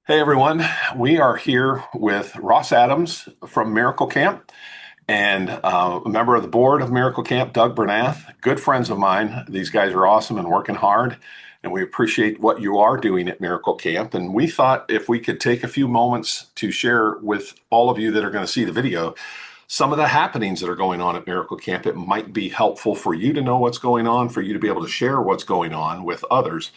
Hey everyone, we are here with Ross Adams from Miracle Camp and a member of the board of Miracle Camp, Doug Bernath, good friends of mine. These guys are awesome and working hard, and we appreciate what you are doing at Miracle Camp. And we thought if we could take a few moments to share with all of you that are going to see the video some of the happenings that are going on at Miracle Camp, it might be helpful for you to know what's going on, for you to be able to share what's going on with others.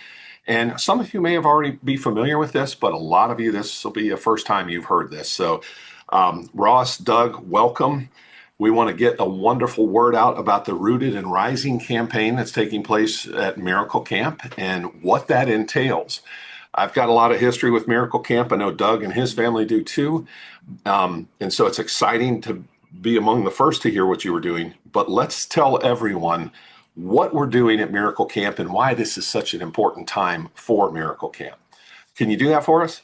And some of you may have already be familiar with this, but a lot of you, this will be the first time you've heard this. So, Ross, Doug, welcome. We want to get a wonderful word out about the Rooted and Rising campaign that's taking place at Miracle Camp and what that entails. I've got a lot of history with Miracle Camp. I know Doug and his family do too. And so it's exciting to be among the first to hear what you were doing. But let's tell everyone what we're doing at Miracle Camp and why this is such an important time for Miracle Camp. Can you do that for us?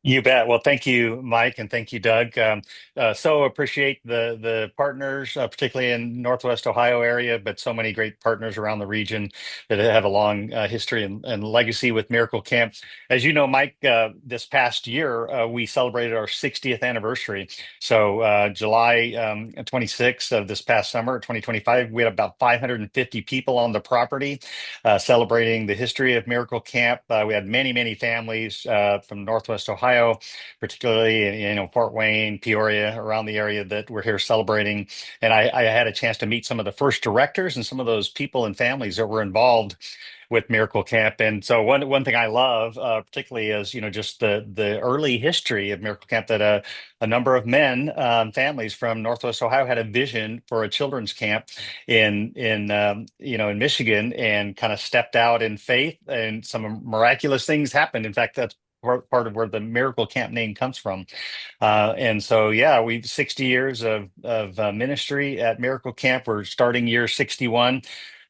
You bet. Well, thank you, Mike, and thank you, Doug. So appreciate the partners, particularly in Northwest Ohio area, but so many great partners around the region that have a long history and legacy with Miracle Camp. As you know, Mike, this past year we celebrated our 60th anniversary. So July 26th of this past summer, 2025, we had about 550 people on the property celebrating the history of Miracle Camp. We had many families from Northwest Ohio, particularly Fort Wayne, Peoria, around the area that we're here celebrating. And I had a chance to meet some of the first directors and some of those people and families that were involved with Miracle Camp. And so one thing I love, particularly, is just the early history of Miracle Camp. That a number of men, families from Northwest Ohio, had a vision for a children's camp in Michigan, and kind of stepped out in faith, and some miraculous things happened. In fact, that's part of where the Miracle Camp name comes from. And so, yeah, we've 60 years of ministry at Miracle Camp. We're starting year 61.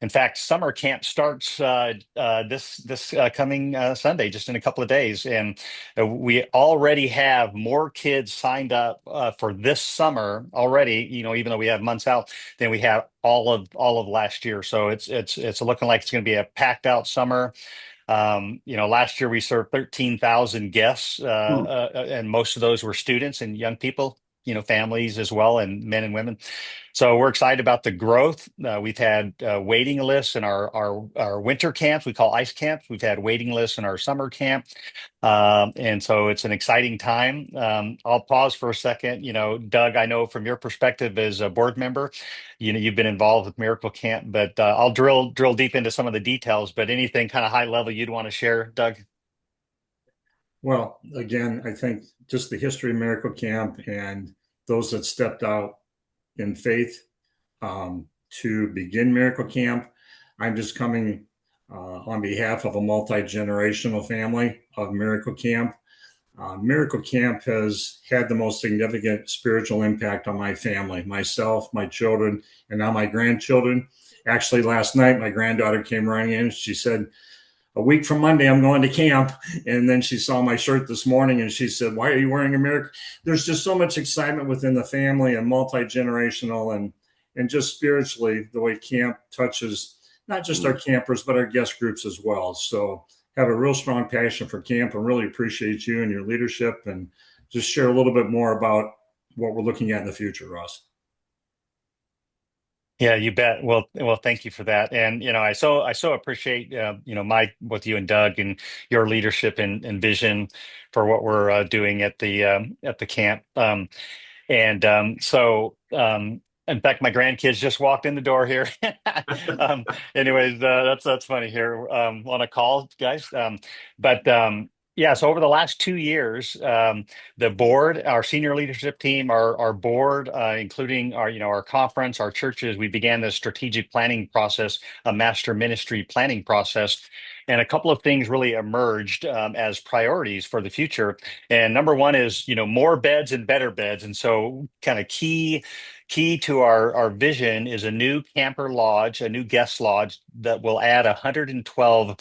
In fact, summer camp starts this coming Sunday, just in a couple of days, and we already have more kids signed up for this summer already. Even though we have months out, than we had all of last year. So it's looking like it's going to be a packed out summer. Last year we served 13,000 guests, Hmm. and most of those were students and young people, families as well, and men and women. So we're excited about the growth. We've had waiting lists in our winter camps. We call ice camps. We've had waiting lists in our summer camp. And so it's an exciting time. I'll pause for a second. Doug, I know from your perspective as a board member, you've been involved with Miracle Camp, but I'll drill deep into some of the details. But anything kind of high level you'd want to share, Doug? Well, again, I think just the history of Miracle Camp and those that stepped out in faith to begin Miracle Camp. I'm just coming on behalf of a multi generational family of Miracle Camp. Miracle Camp has had the most significant spiritual impact on my family, myself, my children, and now my grandchildren. Actually, last night, my granddaughter came running in. She said, "A week from Monday, I'm going to camp." And then she saw my shirt this morning and she said, "Why are you wearing a miracle?" There's just so much excitement within the family, and multi generational, and just spiritually, the way camp touches not just our campers, but our guest groups as well. So, have a real strong passion for camp and really appreciate you and your leadership, and just share a little bit more about what we're looking at in the future, Ross. Yeah, you bet. Well, thank you for that. And I so appreciate Mike, with you and Doug, and your leadership and vision for what we're doing at the camp. In fact, my grandkids just walked in the door here. Anyways, that's funny here on a call, guys. But Yeah, so over the last 2 years, the board, our senior leadership team, our board, including our conference, our churches, we began this strategic planning process, a master ministry planning process. And a couple of things really emerged as priorities for the future. And number one is, more beds and better beds. And so, kind of key to our vision is a new camper lodge, a new guest lodge that will add 112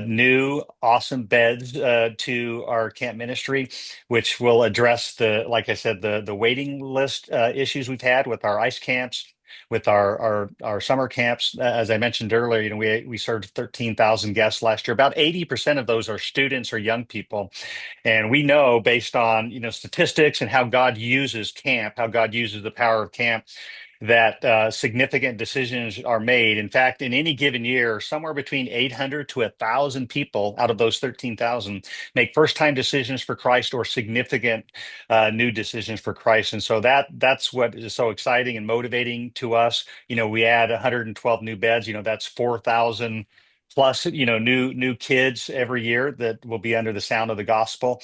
new awesome beds to our camp ministry, which will address, like I said, the waiting list issues we've had with our ice camps. with our summer camps. As I mentioned earlier, we served 13,000 guests last year. About 80% of those are students or young people. And we know based on, statistics and how God uses camp, how God uses the power of camp, that significant decisions are made. In fact, in any given year, somewhere between 800 to 1,000 people out of those 13,000 make first-time decisions for Christ or significant new decisions for Christ. And so that's what is so exciting and motivating to us. We add 112 new beds. That's 4,000 plus, new kids every year that will be under the sound of the gospel.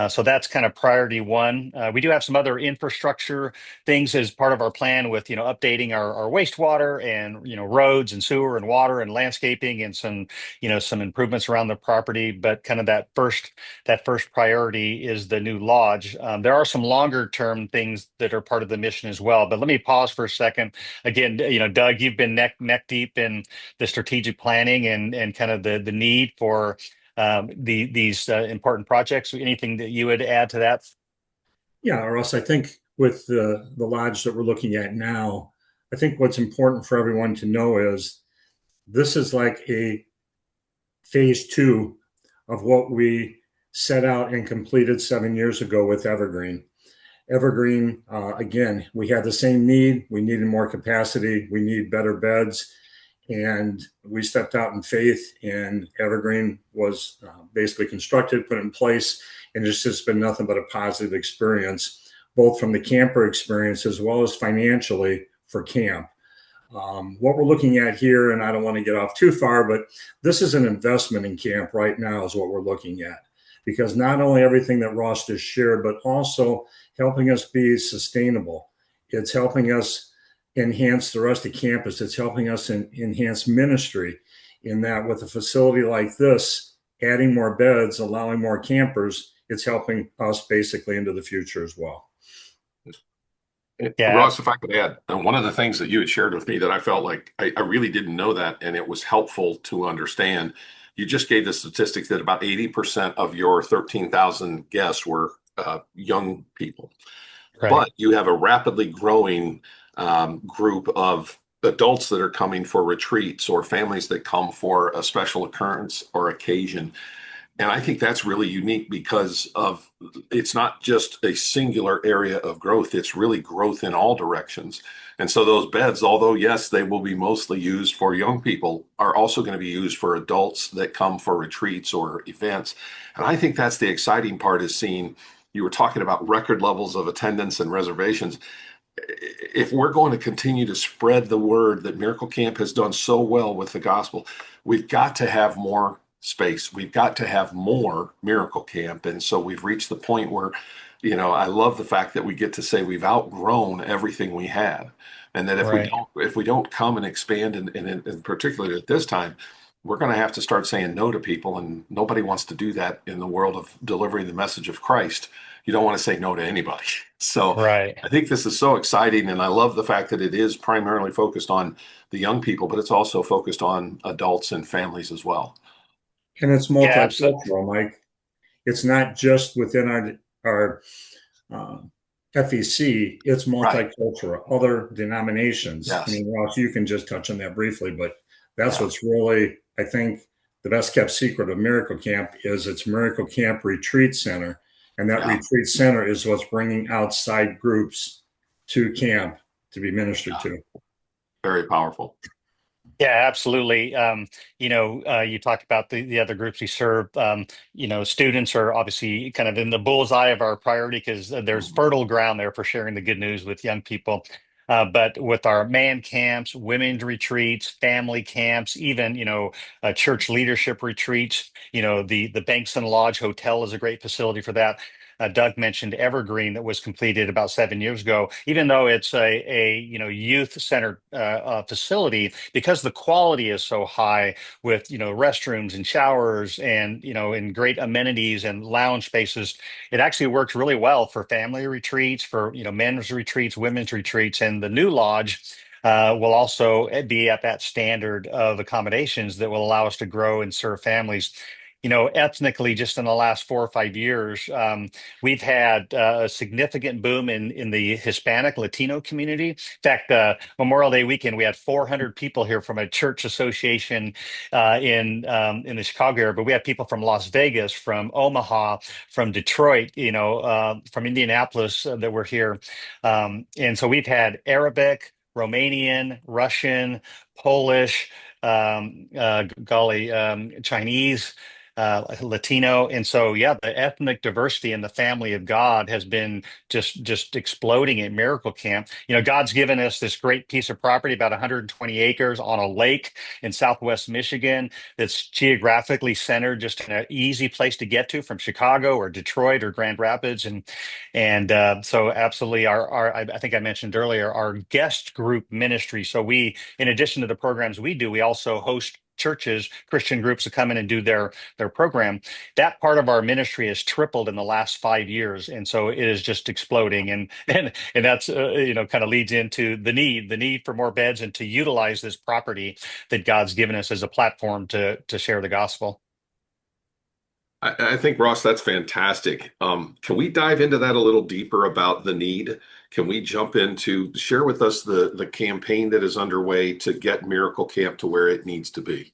So that's kind of priority one. We do have some other infrastructure things as part of our plan with, updating our wastewater and, roads and sewer and water and landscaping and some improvements around the property. But kind of that first priority is the new lodge. There are some longer term things that are part of the mission as well. But let me pause for a second. Again, Doug, you've been neck deep in the strategic planning and kind of the need for these important projects. Anything that you would add to that? Yeah, Russ, I think with the lodge that we're looking at now, I think what's important for everyone to know is this is like a phase two of what we set out and completed 7 years ago with Evergreen. Evergreen, again, we had the same need. We needed more capacity. We need better beds. And we stepped out in faith, and Evergreen was basically constructed, put in place, and it's just been nothing but a positive experience, both from the camper experience as well as financially for camp. What we're looking at here, and I don't want to get off too far, but this is an investment in camp right now is what we're looking at. Because not only everything that Ross just shared, but also helping us be sustainable. It's helping us enhance the rest of campus. It's helping us enhance ministry in that with a facility like this, adding more beds, allowing more campers, it's helping us basically into the future as well. Yeah. Ross, if I could add, one of the things that you had shared with me that I felt like I really didn't know that, and it was helpful to understand. You just gave the statistics that about 80% of your 13,000 guests were young people. Right. But you have a rapidly growing group of adults that are coming for retreats or families that come for a special occurrence or occasion. And I think that's really unique because of it's not just a singular area of growth, it's really growth in all directions. And so those beds, although yes, they will be mostly used for young people, are also going to be used for adults that come for retreats or events. And I think that's the exciting part is seeing, you were talking about record levels of attendance and reservations. If we're going to continue to spread the word that Miracle Camp has done so well with the gospel, we've got to have more space. We've got to have more Miracle Camp. And so we've reached the point where, I love the fact that we get to say we've outgrown everything we had. And that if we don't come and expand, and particularly at this time, we're going to have to start saying no to people. And nobody wants to do that in the world of delivering the message of Christ. You don't want to say no to anybody. So Right. I think this is so exciting. And I love the fact that it is primarily focused on the young people, but it's also focused on adults and families as well. And it's Yeah, absolutely. multicultural, Mike. It's not just within our FEC, it's Right. multicultural, other denominations. I Yes. mean, Ross, you can just touch on that briefly, but that's Yeah. what's really, I think, the best kept secret of Miracle Camp is it's Miracle Camp Retreat Center. And that Yeah. retreat center is what's bringing outside groups to camp to be ministered Yeah. to. Very powerful. Yeah, absolutely. You talked about the other groups we serve. Students are obviously kind of in the bullseye of our priority because there's Mhm. fertile ground there for sharing the good news with young people. But with our man camps, women's retreats, family camps, even church leadership retreats, the Banks and Lodge Hotel is a great facility for that. Doug mentioned Evergreen that was completed about 7 years ago. Even though it's a youth centered facility, because the quality is so high with restrooms and showers and and great amenities and lounge spaces, it actually works really well for family retreats, for men's retreats, women's retreats, and the new lodge. Will also be at that standard of accommodations that will allow us to grow and serve families. ethnically, just in the last 4 or 5 years, we've had a significant boom in the Hispanic Latino community. In fact, Memorial Day weekend, we had 400 people here from a church association in the Chicago area, but we had people from Las Vegas, from Omaha, from Detroit, from Indianapolis that were here. And so we've had Arabic, Romanian, Russian, Polish, Chinese, Latino. And so, yeah, the ethnic diversity in the family of God has been just exploding at Miracle Camp. God's given us this great piece of property, about 120 acres on a lake in Southwest Michigan, that's geographically centered, just an easy place to get to from Chicago or Detroit or Grand Rapids. So absolutely, I think I mentioned earlier, our guest group ministry. So we, in addition to the programs we do, we also host churches, Christian groups to come in and do their program. That part of our ministry has tripled in the last 5 years, and so it is just exploding. And that's kind of leads into the need for more beds and to utilize this property that God's given us as a platform to share the gospel. I think, Ross, that's fantastic. Can we dive into that a little deeper about the need? Can we jump into share with us the campaign that is underway to get Miracle Camp to where it needs to be?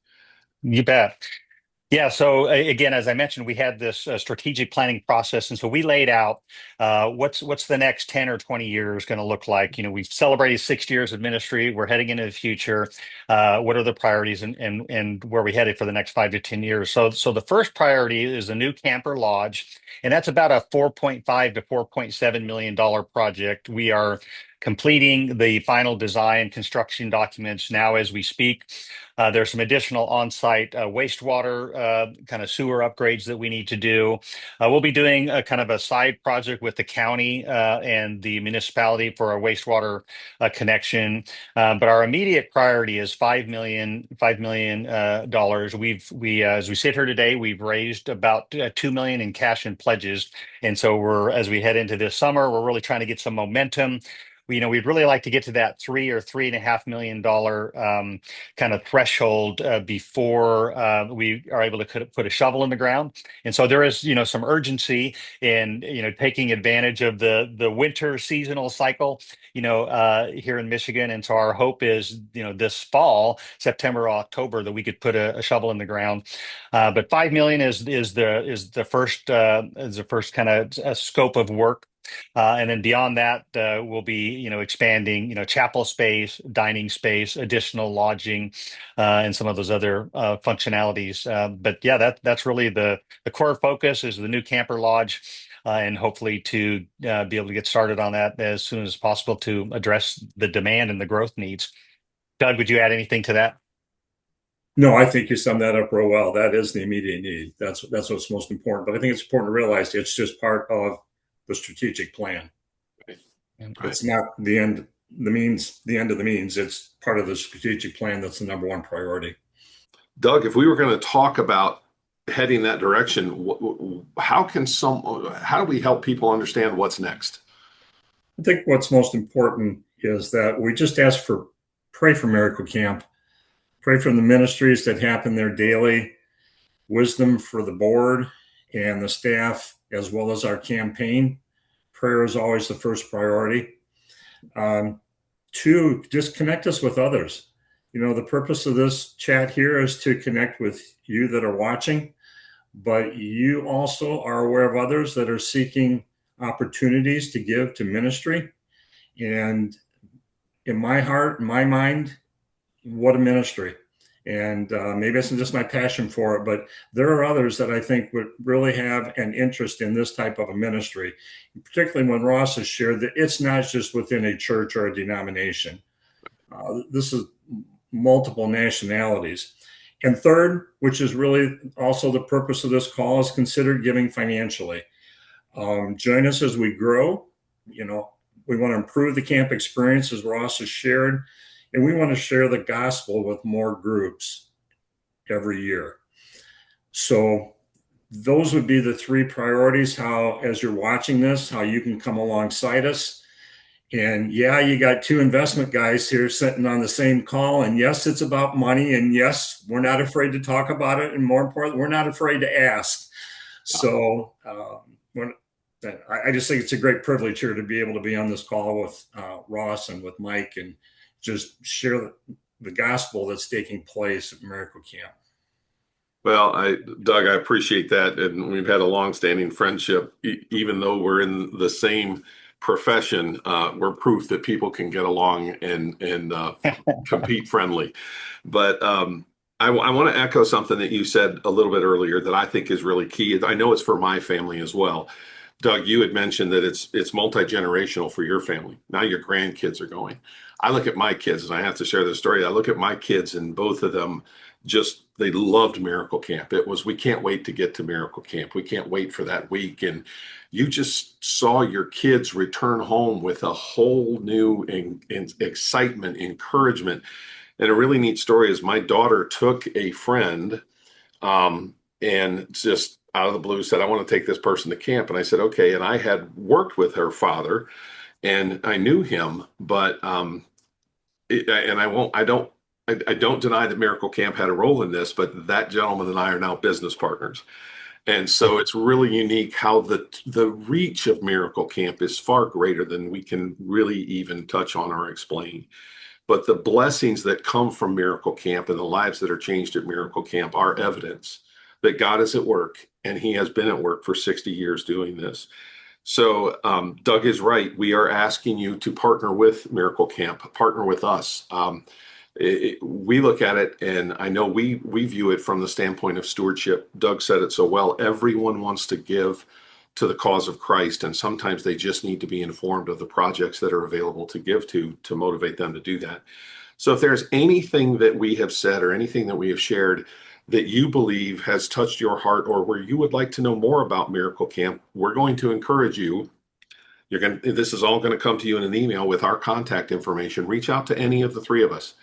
You bet. Yeah, so again, as I mentioned, we had this strategic planning process, and so we laid out what's the next 10 or 20 years going to look like. We've celebrated 60 years of ministry. We're heading into the future. What are the priorities, and where are we headed for the next 5 to 10 years? So the first priority is a new camper lodge, and that's about a $4.5 to $4.7 million project. We are completing the final design construction documents now as we speak. There's some additional on-site wastewater kind of sewer upgrades that we need to do. We'll be doing a kind of a side project with the county and the municipality for a wastewater connection. But our immediate priority is $5 million dollars. As we sit here today, we've raised about $2 million in cash and pledges, and so as we head into this summer, we're really trying to get some momentum. We'd really like to get to that $3 or $3.5 million kind of threshold before we are able to put a shovel in the ground. And so there is, some urgency in, taking advantage of the winter seasonal cycle, here in Michigan. And so our hope is, this fall, September or October, that we could put a shovel in the ground. But 5 million is the first kind of scope of work. And then beyond that, we'll be, expanding, chapel space, dining space, additional lodging, and some of those other functionalities. But yeah, that's really the core focus is the new camper lodge, and hopefully to be able to get started on that as soon as possible to address the demand and the growth needs. Doug, would you add anything to that? No, I think you summed that up real well. That is the immediate need. That's what's most important. But I think it's important to realize it's just part of the strategic plan. Right. It's not the end, the end of the means. It's part of the strategic plan. That's the number one priority. Doug, if we were going to talk about heading that direction, how do we help people understand what's next? I think what's most important is that we just pray for Miracle Camp, pray for the ministries that happen there daily, wisdom for the board and the staff, as well as our campaign. Prayer is always the first priority. Two, just connect us with others. The purpose of this chat here is to connect with you that are watching, but you also are aware of others that are seeking opportunities to give to ministry. And in my heart, in my mind, what a ministry. And maybe it's just my passion for it, but there are others that I think would really have an interest in this type of a ministry, particularly when Ross has shared that it's not just within a church or a denomination. This is multiple nationalities. And third, which is really also the purpose of this call, is consider giving financially. Join us as we grow. We want to improve the camp experience, as Ross has shared. And we want to share the gospel with more groups every year. So those would be the three priorities, as you're watching this, how you can come alongside us. And yeah, you got two investment guys here sitting on the same call. And yes, it's about money. And yes, we're not afraid to talk about it. And more importantly, we're not afraid to ask. So I just think it's a great privilege here to be able to be on this call with Ross and with Mike and just share the gospel that's taking place at Miracle Camp. Well, Doug, I appreciate that, and we've had a long-standing friendship. Even though we're in the same profession, we're proof that people can get along and compete friendly. But I want to echo something that you said a little bit earlier that I think is really key. I know it's for my family as well. Doug, you had mentioned that it's multi-generational for your family. Now your grandkids are going. I look at my kids, and I have to share this story. I look at my kids, and both of them they loved Miracle Camp. It was, we can't wait to get to Miracle Camp. We can't wait for that week. And you just saw your kids return home with a whole new excitement, encouragement. And a really neat story is my daughter took a friend and just out of the blue said, I want to take this person to camp. And I said, okay. And I had worked with her father and I knew him, but I don't deny that Miracle Camp had a role in this, but that gentleman and I are now business partners. And so it's really unique how the reach of Miracle Camp is far greater than we can really even touch on or explain. But the blessings that come from Miracle Camp and the lives that are changed at Miracle Camp are evidence that God is at work, and he has been at work for 60 years doing this. So Doug is right. We are asking you to partner with Miracle Camp, partner with us. We look at it, and I know we view it from the standpoint of stewardship. Doug said it so well. Everyone wants to give to the cause of Christ, and sometimes they just need to be informed of the projects that are available to give to motivate them to do that. So if there's anything that we have said or anything that we have shared that you believe has touched your heart, or where you would like to know more about Miracle Camp, we're going to encourage you. This is all going to come to you in an email with our contact information. Reach out to any of the three of us.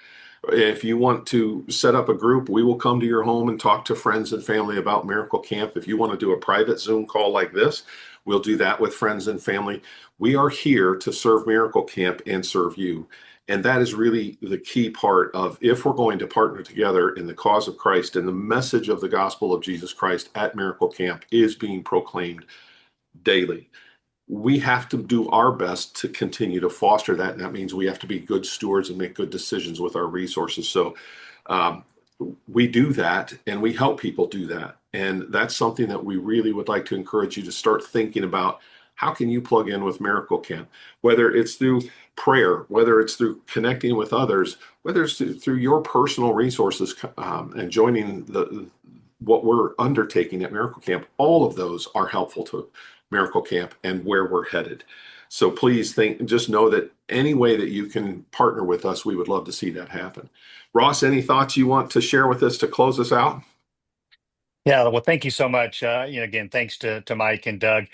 If you want to set up a group, we will come to your home and talk to friends and family about Miracle Camp. If you want to do a private Zoom call like this, we'll do that with friends and family. We are here to serve Miracle Camp and serve you. And that is really the key part of, if we're going to partner together in the cause of Christ, and the message of the gospel of Jesus Christ at Miracle Camp is being proclaimed daily. We have to do our best to continue to foster that. And that means we have to be good stewards and make good decisions with our resources. So we do that, and we help people do that. And that's something that we really would like to encourage you to start thinking about. How can you plug in with Miracle Camp? Whether it's through prayer, whether it's through connecting with others, whether it's through your personal resources and joining what we're undertaking at Miracle Camp, all of those are helpful to Miracle Camp and where we're headed. So please just know that any way that you can partner with us, we would love to see that happen. Ross, any thoughts you want to share with us to close us out? Yeah, well, thank you so much. Again, thanks to Mike and Doug.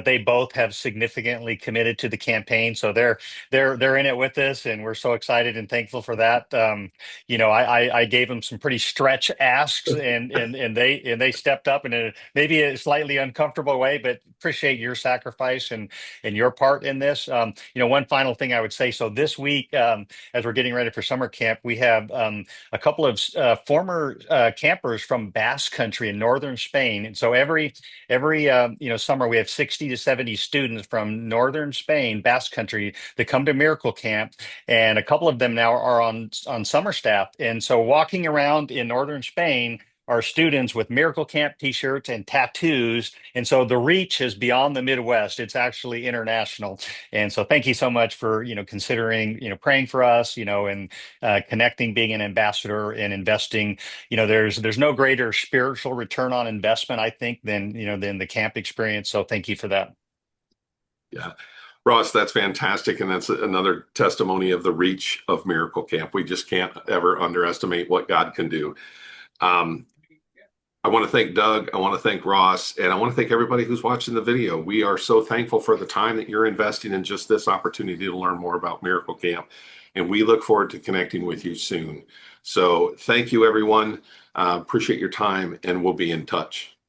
They both have significantly committed to the campaign, so they're in it with us, and we're so excited and thankful for that. I gave them some pretty stretch asks, and they stepped up in maybe a slightly uncomfortable way, but appreciate your sacrifice and your part in this. One final thing I would say. So this week, as we're getting ready for summer camp, we have a couple of former campers from Basque Country in northern Spain. And so every summer we have 60 to 70 students from northern Spain, Basque Country, that come to Miracle Camp, and a couple of them now are on summer staff. And so walking around in northern Spain are students with Miracle Camp t-shirts and tattoos. And so the reach is beyond the Midwest. It's actually international. And so thank you so much for, considering, praying for us, and connecting, being an ambassador and investing. There's no greater spiritual return on investment, I think, than the camp experience. So thank you for that. Yeah. Ross, that's fantastic. And that's another testimony of the reach of Miracle Camp. We just can't ever underestimate what God can do. I want to thank Doug. I want to thank Ross, and I want to thank everybody who's watching the video. We are so thankful for the time that you're investing in just this opportunity to learn more about Miracle Camp, and we look forward to connecting with you soon. So thank you, everyone. Appreciate your time, and we'll be in touch.